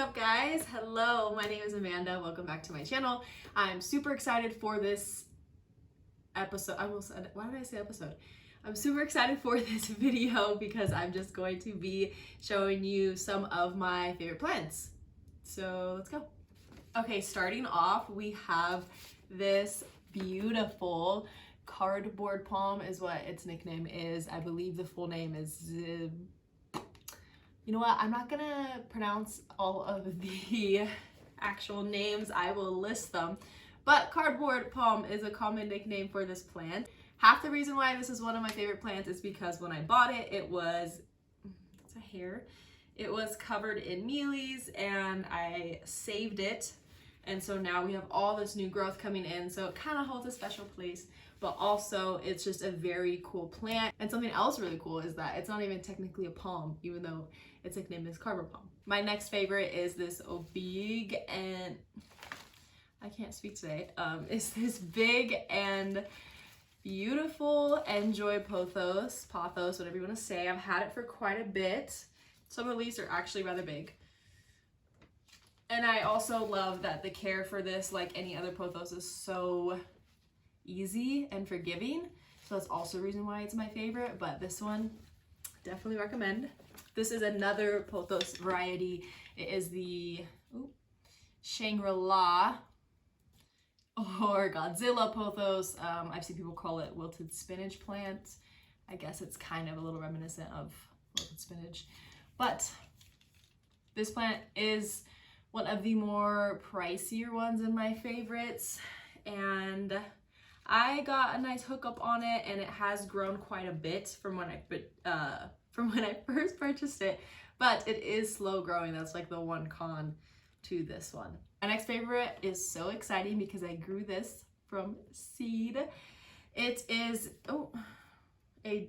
up, guys? Hello, my name is Amanda. Welcome back to my channel. I'm super excited for this episode. Why did I say episode? I'm super excited for this video because I'm just going to be showing you some of my favorite plants. So let's go. Okay, starting off, we have this beautiful cardboard palm is what its nickname is. I believe the full name is you know what? I'm not gonna pronounce all of the actual names. I will list them. But cardboard palm is a common nickname for this plant. Half the reason why this is one of my favorite plants is because when I bought it, it was covered in mealies and I saved it. And so now we have all this new growth coming in. So it kind of holds a special place, but also it's just a very cool plant. And something else really cool is that it's not even technically a palm, even though its nickname is cardboard palm. My next favorite is this big and I can't speak today. It's this big and beautiful Enjoy Pothos, whatever you want to say. I've had it for quite a bit. Some of the leaves are actually rather big. And I also love that the care for this, like any other pothos, is so easy and forgiving. So that's also a reason why it's my favorite, but this one, definitely recommend. This is another pothos variety. It is the Shangrila or Godzilla pothos. I've seen people call it wilted spinach plant. I guess it's kind of a little reminiscent of wilted spinach. But this plant is one of the more pricier ones in my favorites, and I got a nice hookup on it, and it has grown quite a bit from when I first purchased it, but it is slow growing. That's like the one con to this one. My next favorite is so exciting because I grew this from seed. It is a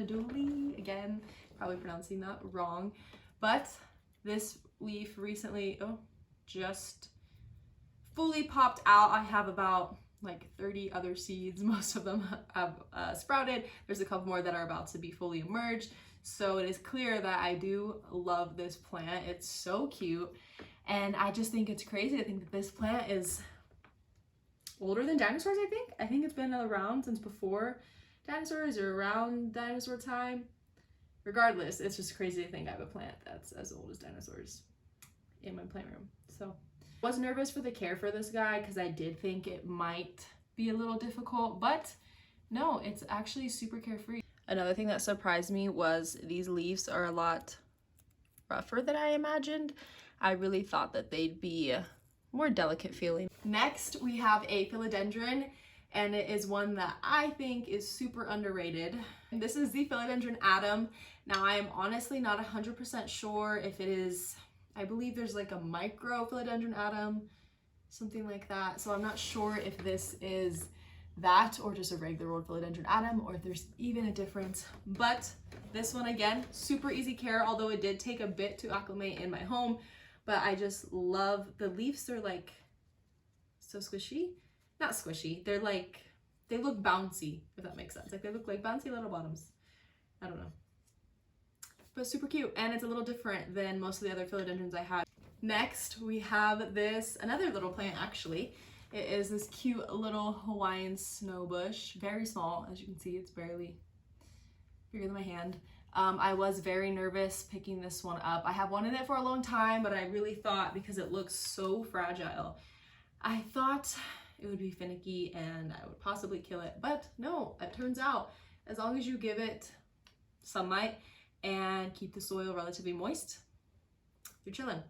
dooley, again, probably pronouncing that wrong. But this leaf recently just fully popped out. I have about like 30 other seeds. Most of them have sprouted. There's a couple more that are about to be fully emerged. So it is clear that I do love this plant. It's so cute. And I just think it's crazy to think that this plant is older than dinosaurs, I think. I think it's been around since before dinosaurs or around dinosaur time. Regardless, it's just crazy to think I have a plant that's as old as dinosaurs in my plant room. So I was nervous for the care for this guy because I did think it might be a little difficult, but no, it's actually super carefree. Another thing that surprised me was these leaves are a lot rougher than I imagined. I really thought that they'd be more delicate feeling. Next, we have a philodendron, and it is one that I think is super underrated. This is the Philodendron Atom. Now, I am honestly not 100% sure if it is, I believe there's like a micro Philodendron Atom, something like that. So I'm not sure if this is that or just a regular old Philodendron Atom, or if there's even a difference. But this one, again, super easy care, although it did take a bit to acclimate in my home. But I just love the leaves. They're like so squishy. Not squishy, they're like, they look bouncy, if that makes sense. Like they look like bouncy little bottoms. I don't know. But super cute, and it's a little different than most of the other philodendrons I have. Next, we have this, another little plant actually. It is this cute little Hawaiian snow bush, very small. As you can see, it's barely bigger than my hand. I was very nervous picking this one up. I have wanted it for a long time, but I really thought, because it looks so fragile, I thought it would be finicky and I would possibly kill it. But no, it turns out as long as you give it sunlight and keep the soil relatively moist, you're chilling.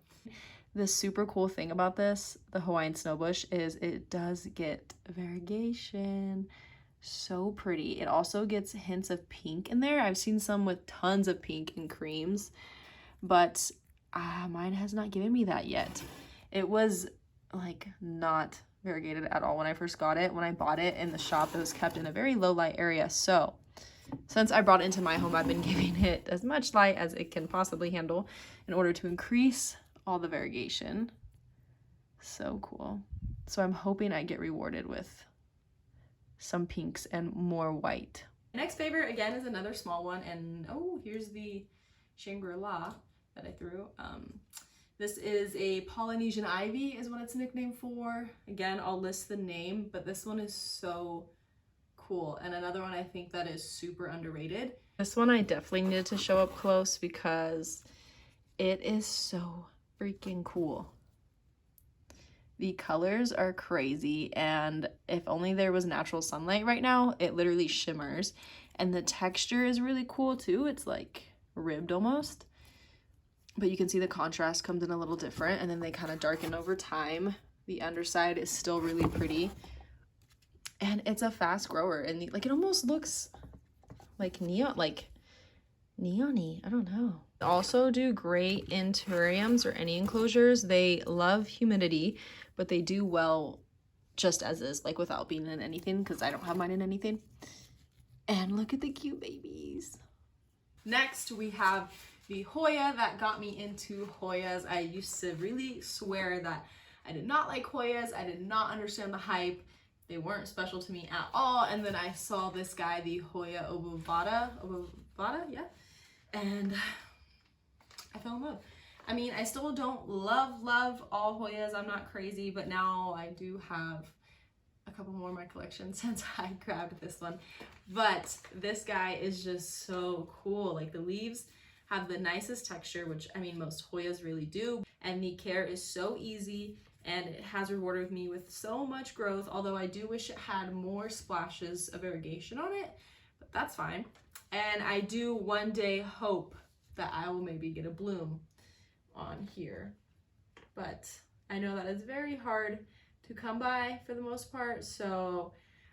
The super cool thing about this, the Hawaiian snowbush, is it does get variegation. So pretty. It also gets hints of pink in there. I've seen some with tons of pink and creams, but mine has not given me that yet. It was like not variegated at all when I first got it. When I bought it in the shop, it was kept in a very low light area. So since I brought it into my home, I've been giving it as much light as it can possibly handle in order to increase all the variegation. So cool. So I'm hoping I get rewarded with some pinks and more white. Next favorite, again, is another small one, and here's the Shangrila. that I threw. This is a Polynesian ivy is what it's nicknamed for. Again, I'll list the name, but this one is so cool. And another one I think that is super underrated. This one I definitely needed to show up close because it is so freaking cool. The colors are crazy, and if only there was natural sunlight right now, it literally shimmers. And the texture is really cool too. It's like ribbed almost. But you can see the contrast comes in a little different, and then they kind of darken over time. The underside is still really pretty. And it's a fast grower, and like it almost looks like neon-y. I don't know. They also do great in terrariums or any enclosures. They love humidity, but they do well just as is, like without being in anything, because I don't have mine in anything. And look at the cute babies. Next, we have the Hoya that got me into Hoyas. I used to really swear that I did not like Hoyas. I did not understand the hype. They weren't special to me at all. And then I saw this guy, the Hoya Obovata, yeah. And I fell in love. I mean, I still don't love all Hoyas. I'm not crazy, but now I do have a couple more in my collection since I grabbed this one. But this guy is just so cool. Like the leaves have the nicest texture, which I mean most Hoyas really do, and the care is so easy, and it has rewarded me with so much growth, although I do wish it had more splashes of irrigation on it, but that's fine. And I do one day hope that I will maybe get a bloom on here, but I know that it's very hard to come by for the most part, so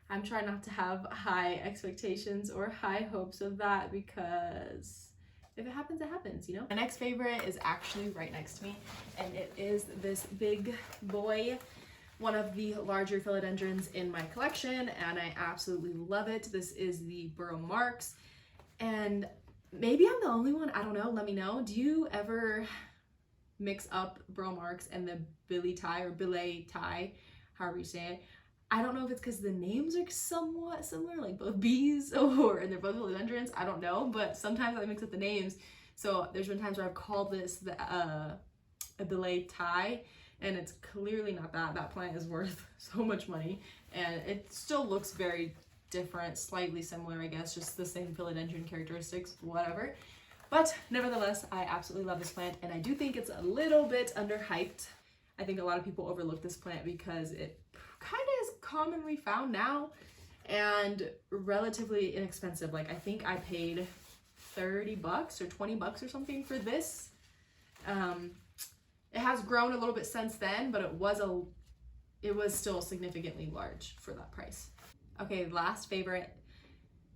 I'm trying not to have high expectations or high hopes of that, because if it happens, it happens, you know? My next favorite is actually right next to me, and it is this big boy, one of the larger philodendrons in my collection, and I absolutely love it. This is the Burrow Marks, and maybe I'm the only one, I don't know, let me know. Do you ever mix up Burrow Marks and the Billy Tie or Billet Tie, however you say it? I don't know if it's because the names are somewhat similar, like both bees, and they're both philodendrons. I don't know, but sometimes I mix up the names. So there's been times where I've called this a Billet Tie, and it's clearly not that. That plant is worth so much money, and it still looks very different, slightly similar, I guess, just the same philodendron characteristics, whatever. But nevertheless, I absolutely love this plant, and I do think it's a little bit underhyped. I think a lot of people overlook this plant because it kind of is commonly found now and relatively inexpensive. Like I think I paid 30 bucks or 20 bucks or something for this. It has grown a little bit since then, but it was still significantly large for that price. Okay, last favorite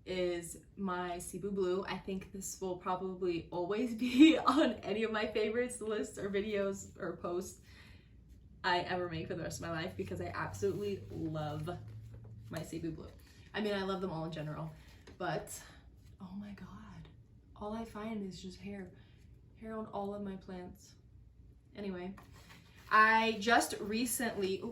is my Sibu Blue. I think this will probably always be on any of my favorites lists or videos or posts I ever make for the rest of my life, because I absolutely love my Cebu Blue. I mean, I love them all in general, but oh my god, all I find is just hair on all of my plants. Anyway, I just recently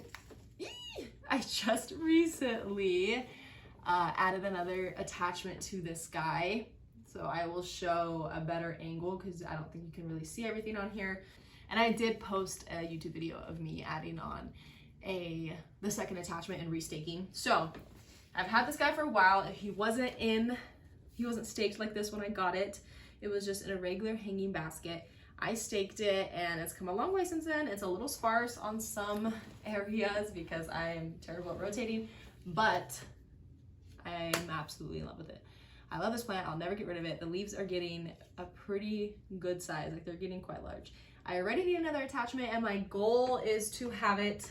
added another attachment to this guy, so I will show a better angle because I don't think you can really see everything on here. And I did post a YouTube video of me adding on the second attachment and restaking. So I've had this guy for a while. He wasn't staked like this when I got it. It was just in a regular hanging basket. I staked it, and it's come a long way since then. It's a little sparse on some areas because I am terrible at rotating, but I'm absolutely in love with it. I love this plant. I'll never get rid of it. The leaves are getting a pretty good size. Like they're getting quite large. I already need another attachment, and my goal is to have it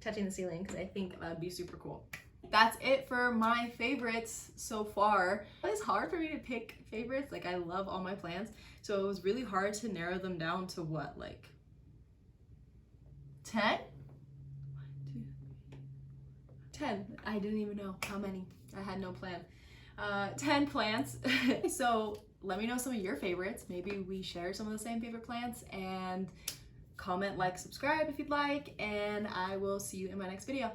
touching the ceiling because I think that'd be super cool. That's it for my favorites so far. It's hard for me to pick favorites. Like I love all my plants, so it was really hard to narrow them down to what, like 10? 10. I didn't even know how many. I had no plan. 10 plants. So let me know some of your favorites. Maybe we share some of the same favorite plants, and comment, like, subscribe if you'd like, and I will see you in my next video.